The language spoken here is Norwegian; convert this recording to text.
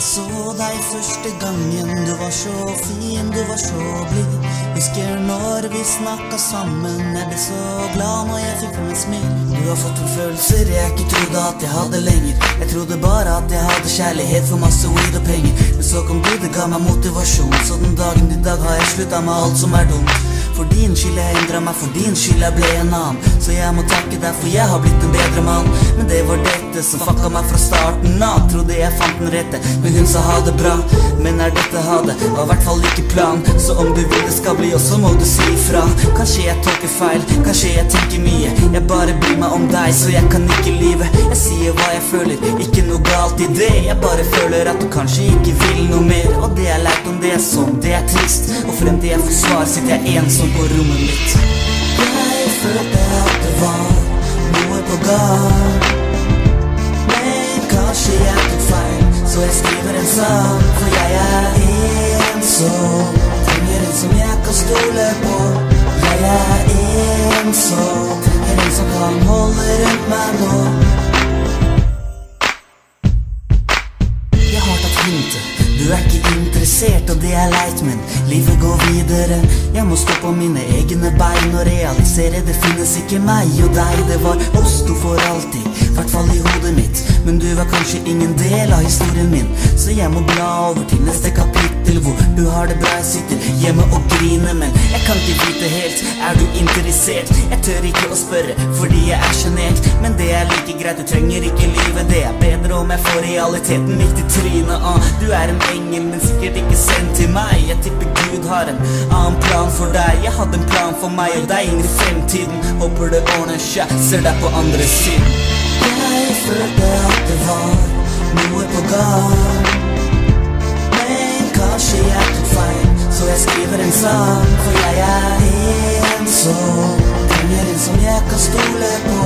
jeg så deg første gangen. Du var så fin, du var så blid. Husker når vi snakket sammen. Jeg ble så glad når jeg fikk frem et smil. Du har fått en følelser jeg ikke trodde at jeg hadde lenger. Jeg trodde bare at jeg hadde kjærlighet for masse weed og penger. Men så kom du, det ga meg motivasjon. Så den dagen i dag har jeg sluttet med alt som er dumt. For din skyld jeg endret meg, for din skyld jeg ble en annen. Så jeg må takke deg, for jeg har blitt en bedre mann. Men det var dette som fucka meg fra starten av. Trodde jeg fant den rette, men hun sa ha det bra. Men er dette ha det, og i hvert fall ikke plan. Så om du vil det skal bli, og så må du si ifra. Kanskje jeg tolker feil, kanskje jeg tenker mye. Jeg bare bryr meg om deg, så jeg kan ikke lyve. Jeg sier hva jeg føler, ikke noe galt i det. Jeg bare føler at du kanskje ikke vil noe mer. Og det er leit om det er sånn, det er trist. Og frem til jeg får svar, sitter jeg ensom på rommet mitt. Jeg følte at det var noe på gang. Men kanskje jeg tok feil, så jeg skriver en sang. For jeg er ensom, trenger en som jeg kan stole på. Jeg er ensom, trenger en som kan holde rundt meg nå. Jeg har tatt hintet. Du er ikke interessert, og det er leit, men livet går videre. Jeg må stå på mine egne bein og realisere. Det finnes ikke meg og deg, det var oss to for alltid. Hvertfall i hodet mitt, men du var kanskje ingen del av historien min. Så jeg må bla over til neste kapittel, hvor du har det bra. Jeg sitter hjemme og griner, men jeg kan ikke vite helt. Er du interessert? Jeg tør ikke å spørre, fordi jeg er genert. Men det er like greit, du trenger ikke lyve. Det er bedre om jeg får realiteten midt i trynet. Du er en engel, men sikkert ikke sendt til meg. Jeg tipper Gud har en annen plan for deg. Jeg hadde en plan for meg og deg inn i fremtiden. Håper det ordner seg, ser deg på andre siden. Jeg følte at det var noe på gang. Men kanskje jeg tok feil, så jeg skriver en sang. For jeg er ensom, trenger en som jeg kan stole på.